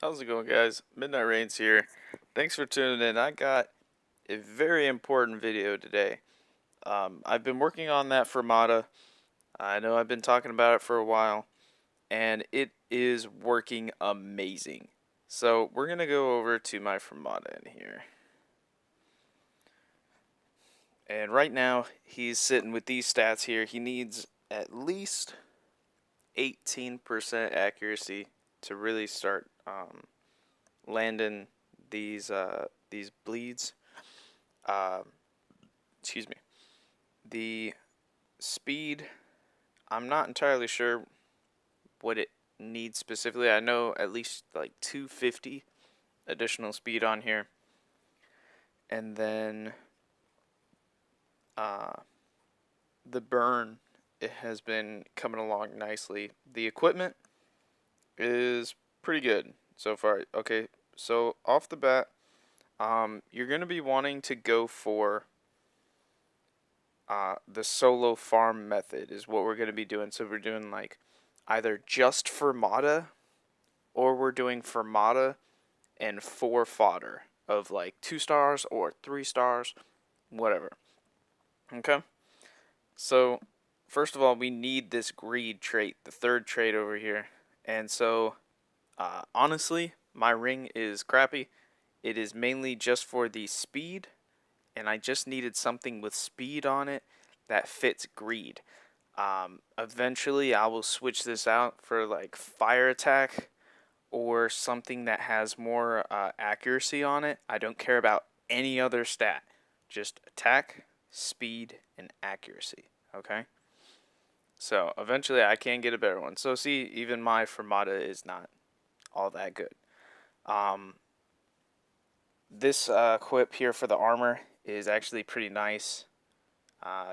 How's it going, guys? Midnight Rains here. Thanks for tuning in. I got a very important video today. I've been working on that Fermata. I know I've been talking about it for a while, and it is working amazing. So we're going to go over to my Fermata in here. And right now, he's sitting with these stats here. He needs at least 18% accuracy to really start landing these bleeds. Uh, excuse me. The speed, I'm not entirely sure what it needs specifically. I know at least like 250 additional speed on here. And then the burn, it has been coming along nicely. The equipment is pretty good so far. Okay, so off the bat, you're going to be wanting to go for the solo farm method is what we're going to be doing. So we're doing like either just Fermata or we're doing Fermata and 4 fodder of like 2 stars or 3 stars, whatever. Okay? So, first of all, we need this greed trait, the third trait over here. And so, honestly, my ring is crappy. It is mainly just for the speed, and I just needed something with speed on it that fits greed. Eventually, I will switch this out for like fire attack or something that has more accuracy on it. I don't care about any other stat, just attack, speed, and accuracy. Okay? So eventually I can get a better one. So see, even my Fermata is not all that good. This equip here for the armor is actually pretty nice.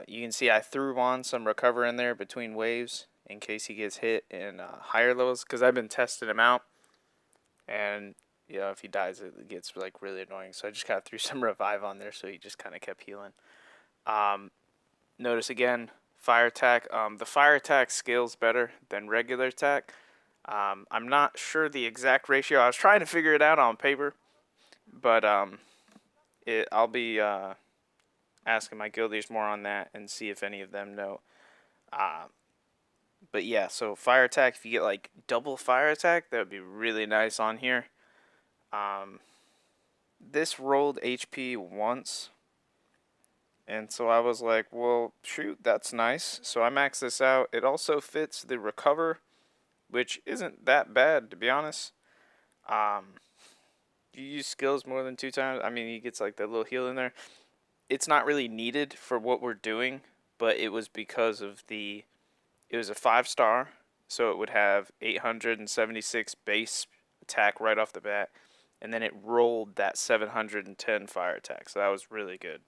You can see I threw on some recover in there between waves in case he gets hit in higher levels, because I've been testing him out, and if he dies it gets like really annoying. So I just kind of threw some revive on there so he just kind of kept healing. Notice again, fire attack. The fire attack scales better than regular attack. I'm not sure the exact ratio. I was trying to figure it out on paper, but I'll be asking my guildies more on that and see if any of them know. But yeah, so fire attack, if you get like double fire attack, that would be really nice on here. This rolled HP once, and so I was like, well, shoot, that's nice. So I maxed this out. It also fits the recover, which isn't that bad, to be honest. You use skills more than 2 times, I mean, he gets like that little heal in there. It's not really needed for what we're doing, but it was because of it was a 5-star, so it would have 876 base attack right off the bat, and then it rolled that 710 fire attack, so that was really good.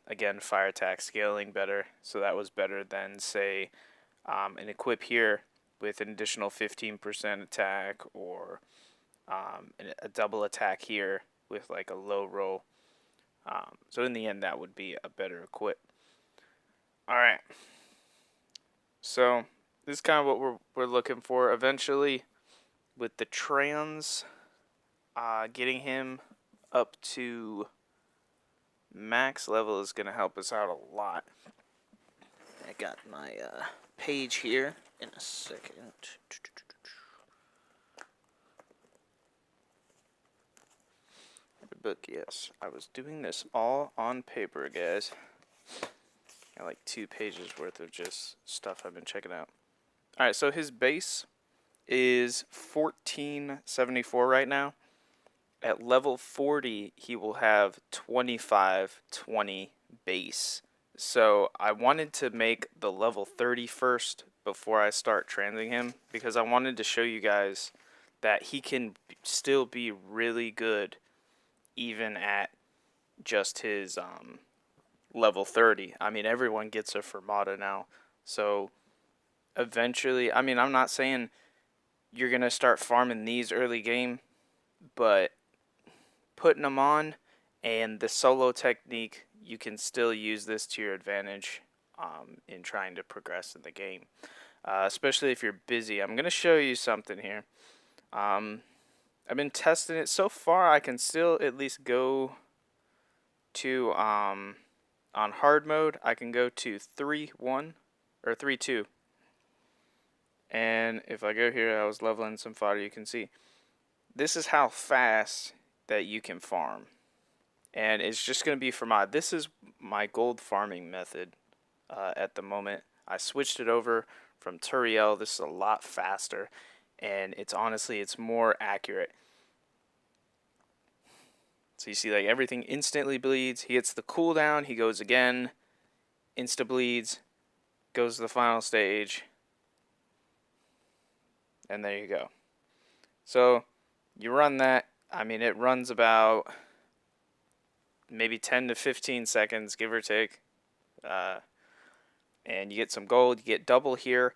Again, fire attack scaling better, so that was better than, say, an equip here with an additional 15% attack, or a double attack here with like a low roll. So in the end, that would be a better equip. Alright. So this is kind of what we're looking for. Eventually, with the trans, getting him up to max level is going to help us out a lot. I got my page here in a second. Book, yes. I was doing this all on paper, guys. Got like 2 pages worth of just stuff I've been checking out. Alright, so his base is 1474 right now. At level 40, he will have 2520 base. So I wanted to make the level 30 first before I start transing him, because I wanted to show you guys that he can still be really good even at just his level 30. I mean, everyone gets a Fermata now. So eventually, I mean, I'm not saying you're going to start farming these early game, but putting them on and the solo technique, you can still use this to your advantage in trying to progress in the game. Especially if you're busy. I'm going to show you something here. I've been testing it so far. I can still at least go to on hard mode. I can go to 3-1 or 3-2, and if I go here, I was leveling some fodder. You can see this is how fast that you can farm, and it's just gonna be for this is my gold farming method at the moment. I switched it over from Turiel. This is a lot faster, and it's honestly it's more accurate. So you see, like, everything instantly bleeds. He hits the cooldown. He goes again. Insta bleeds. Goes to the final stage. And there you go. So you run that. I mean, it runs about maybe 10 to 15 seconds, give or take. And you get some gold. You get double here.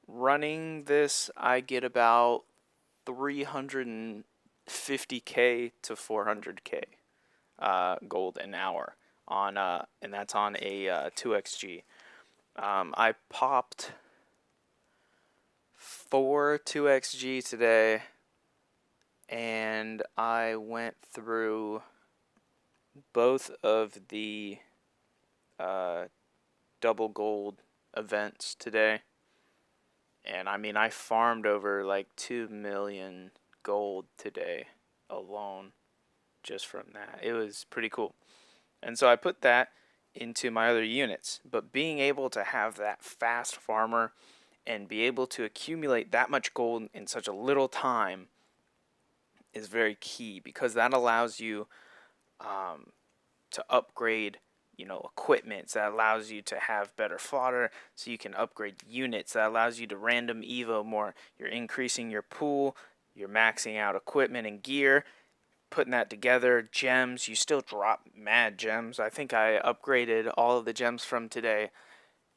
Running this, I get about 350k to 400k gold an hour on and that's on a 2xg. I popped 4 2xg today, and I went through both of the double gold events today, and I mean I farmed over like 2 million gold today alone just from that. It was pretty cool. And so I put that into my other units. But being able to have that fast farmer and be able to accumulate that much gold in such a little time is very key, because that allows you to upgrade, equipment. That allows you to have better fodder, so you can upgrade units. That allows you to random evo more. You're increasing your pool. You're maxing out equipment and gear. Putting that together, gems, you still drop mad gems. I think I upgraded all of the gems from today,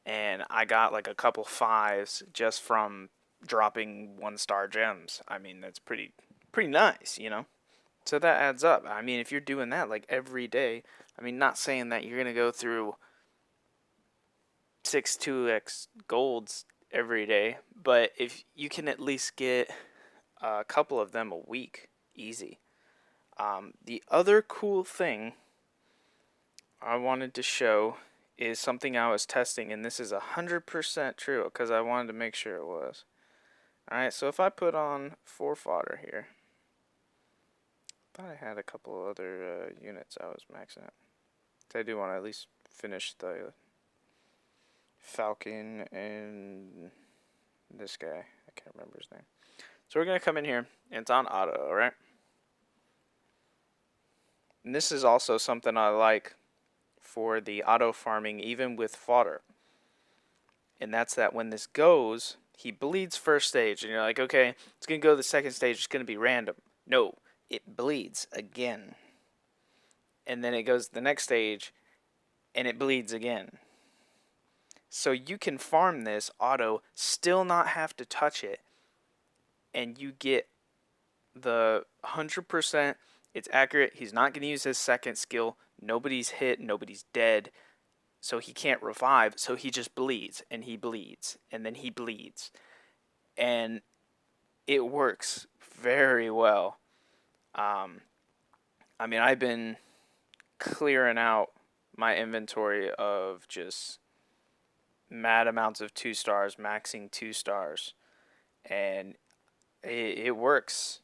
and I got like a couple 5s just from dropping 1-star gems. I mean, that's pretty nice, So that adds up. I mean, if you're doing that like every day, I mean, not saying that you're gonna go through 6 2x golds every day, but if you can at least get a couple of them a week, easy. The other cool thing I wanted to show is something I was testing, and this is 100% true because I wanted to make sure it was. Alright, so if I put on 4 fodder here, I thought I had a couple other units I was maxing out. I do want to at least finish the Falcon and this guy. I can't remember his name. So we're going to come in here, and it's on auto, alright? And this is also something I like for the auto farming, even with fodder. And that's that when this goes, he bleeds first stage, and you're like, okay, it's going to go to the second stage, it's going to be random. No, it bleeds again. And then it goes to the next stage, and it bleeds again. So you can farm this auto, still not have to touch it, and you get the 100%. It's accurate. He's not going to use his second skill. Nobody's hit. Nobody's dead. So he can't revive. So he just bleeds, and he bleeds, and then he bleeds. And it works very well. I mean, I've been clearing out my inventory of just mad amounts of 2 stars, maxing 2 stars. And it works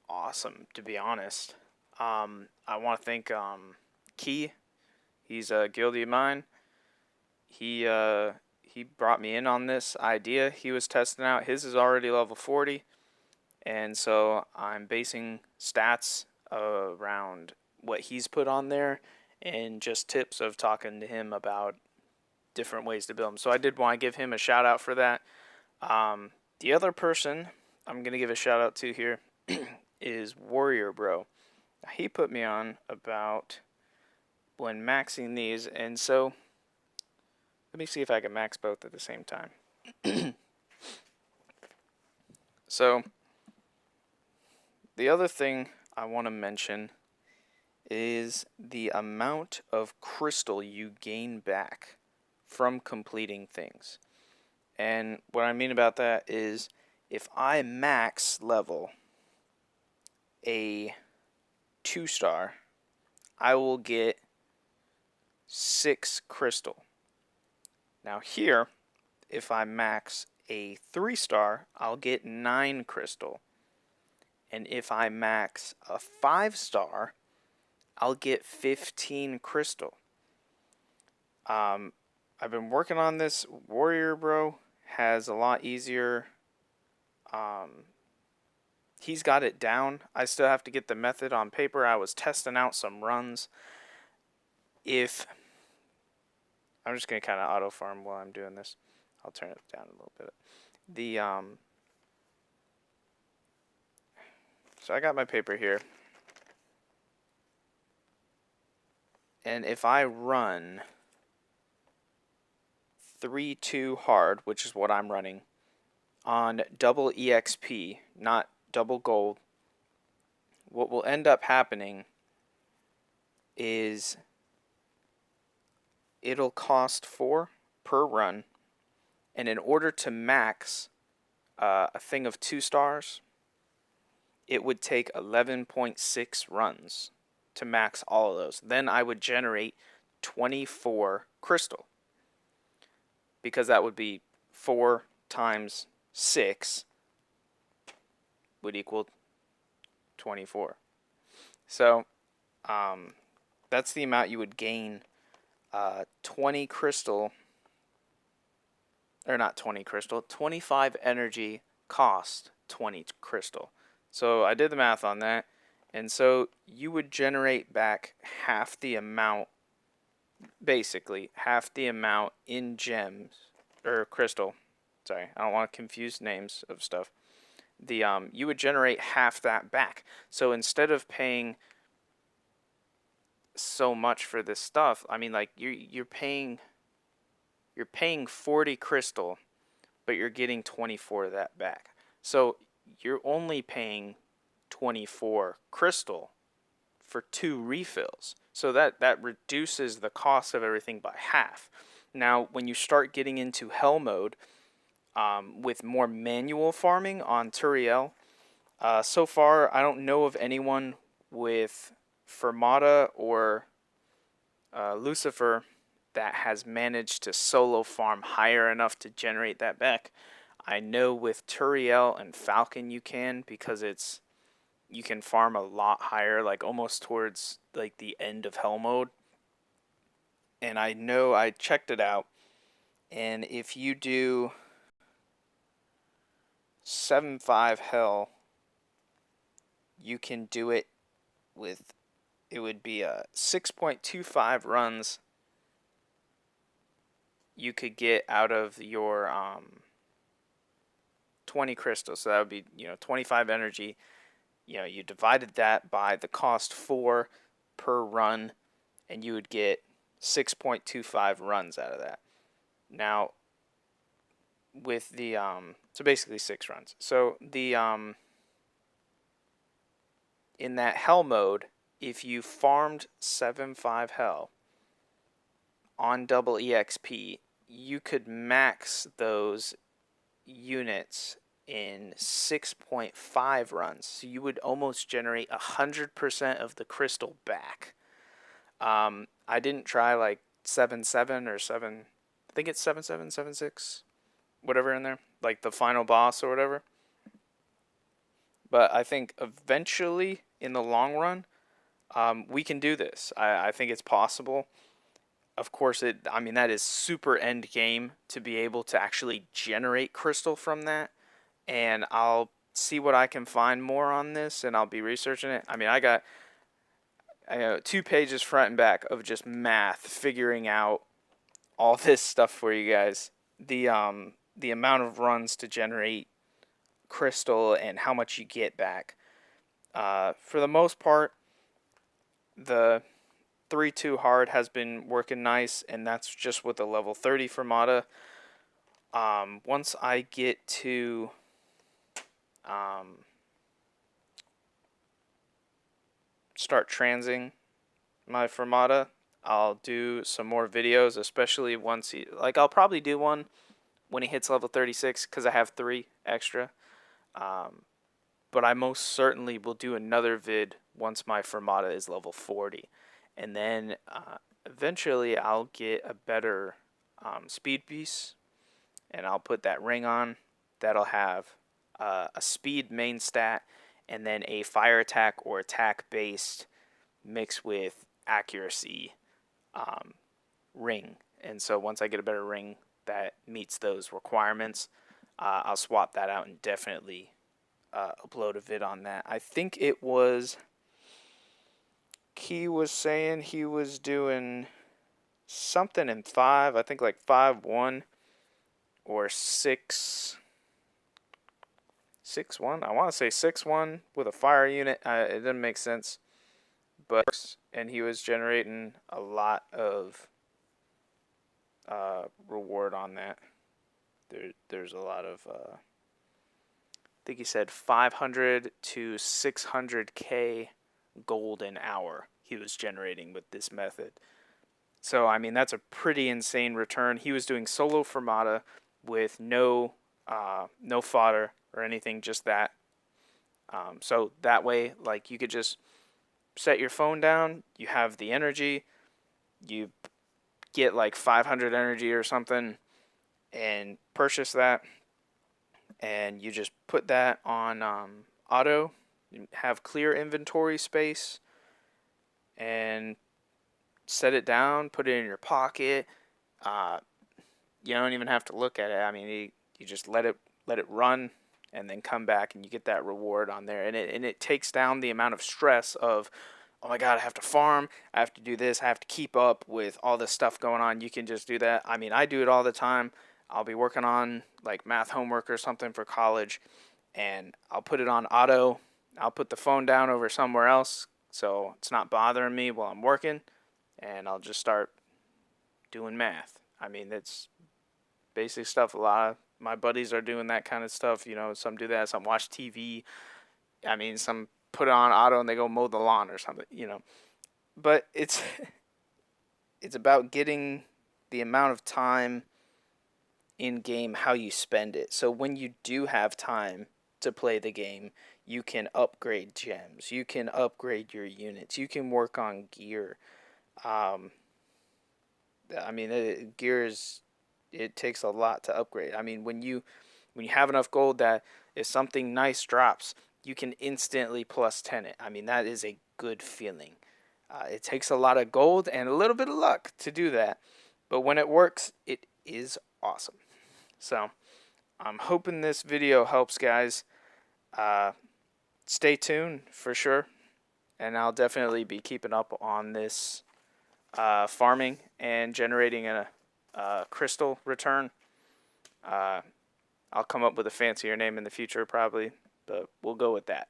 awesome, to be honest. I want to thank Key. He's a guildie of mine. He brought me in on this idea. He was testing out. His is already level 40, and so I'm basing stats around what he's put on there and just tips of talking to him about different ways to build them. So I did want to give him a shout out for that. The other person I'm going to give a shout out to here is Warrior Bro. He put me on about when maxing these, and so let me see if I can max both at the same time. So the other thing I want to mention is the amount of crystal you gain back from completing things. And what I mean about that is if I max level a 2-star, I will get 6 crystal. Now here, if I max a 3-star, I'll get 9 crystal. And if I max a 5-star, I'll get 15 crystal. I've been working on this. Warrior Bro has a lot easier. He's got it down. I still have to get the method on paper. I was testing out some runs. If I'm just gonna kind of auto farm while I'm doing this, I'll turn it down a little bit. So I got my paper here, and if I run 3-2 hard, which is what I'm running, on double EXP, not double gold, what will end up happening is it'll cost 4 per run, and in order to max a thing of 2 stars, it would take 11.6 runs to max all of those. Then I would generate 24 crystal, because that would be 4 times 6 would equal 24. So that's the amount you would gain. 20 crystal, or not 20 crystal, 25 energy cost 20 crystal. So I did the math on that, and so you would generate back half the amount, basically half the amount in gems or crystal. Sorry, I don't want to confuse names of stuff. You would generate half that back. So instead of paying so much for this stuff, I mean, like you're paying 40 crystal, but you're getting 24 of that back. So you're only paying 24 crystal for 2 refills. So that reduces the cost of everything by half. Now, when you start getting into hell mode, with more manual farming on Turiel, so far I don't know of anyone with Fermata or Lucifer that has managed to solo farm higher enough to generate that back. I know with Turiel and Falcon you can, because you can farm a lot higher, like almost towards like the end of hell mode. And I know I checked it out, and if you do 7.5 hell, you can do it with, it would be 6.25 runs you could get out of your 20 crystals. So that would be 25 energy. You divided that by the cost 4 per run, and you would get 6.25 runs out of that. Now, with the so basically 6 runs. So the in that hell mode, if you farmed 7.5 hell on double EXP, you could max those units in 6.5 runs. So you would almost generate 100% of the crystal back. I didn't try like 7.7 or 7, I think it's 7.7, 7.6, whatever in there, like the final boss or whatever. But I think eventually, in the long run, we can do this. I think it's possible. Of course, that is super end game to be able to actually generate crystal from that. And I'll see what I can find more on this, and I'll be researching it. I got 2 pages front and back of just math, figuring out all this stuff for you guys. The amount of runs to generate crystal and how much you get back. For the most part, the 3-2 hard has been working nice, and that's just with the level 30 Fermata. Once I get to start transing my Fermata, I'll do some more videos, especially once I'll probably do one when he hits level 36, because I have 3 extra. but I most certainly will do another vid once my Fermata is level 40. And then eventually I'll get a better speed piece, and I'll put that ring on. That'll have a speed main stat, and then a fire attack or attack based mixed with accuracy ring. And so once I get a better ring that meets those requirements, I'll swap that out and definitely upload a vid on that. I think it was Key was saying he was doing something in 5. I think like 5-1 or 6-1. I want to say 6-1 with a fire unit. It doesn't make sense, but and he was generating a lot of reward on that. There's a lot of I think he said 500 to 600k gold an hour he was generating with this method. So I mean that's a pretty insane return. He was doing solo Fermata with no fodder or anything, just that. So that way, like, you could just set your phone down, you have the energy, you get like 500 energy or something, and purchase that, and you just put that on auto, have clear inventory space, and set it down, put it in your pocket. You don't even have to look at it. I mean, you just let it run, and then come back, and you get that reward on there, and it takes down the amount of stress of, oh my god, I have to farm, I have to do this, I have to keep up with all this stuff going on. You can just do that. I mean, I do it all the time. I'll be working on like math homework or something for college, and I'll put it on auto. I'll put the phone down over somewhere else so it's not bothering me while I'm working, and I'll just start doing math. I mean, it's basic stuff. A lot of my buddies are doing that kind of stuff. You know, some do that, some watch TV. I mean, some put it on auto and they go mow the lawn or something, you know. But it's it's about getting the amount of time in game, how you spend it. So when you do have time to play the game, you can upgrade gems, you can upgrade your units, you can work on gear. I mean, gear it takes a lot to upgrade. I mean, when you have enough gold that if something nice drops, you can instantly plus 10 it. I mean, that is a good feeling. It takes a lot of gold and a little bit of luck to do that, but when it works, it is awesome. So I'm hoping this video helps, guys. Stay tuned for sure, and I'll definitely be keeping up on this farming and generating a crystal return. I'll come up with a fancier name in the future probably, but we'll go with that.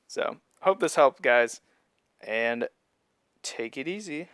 So hope this helped, guys, and take it easy.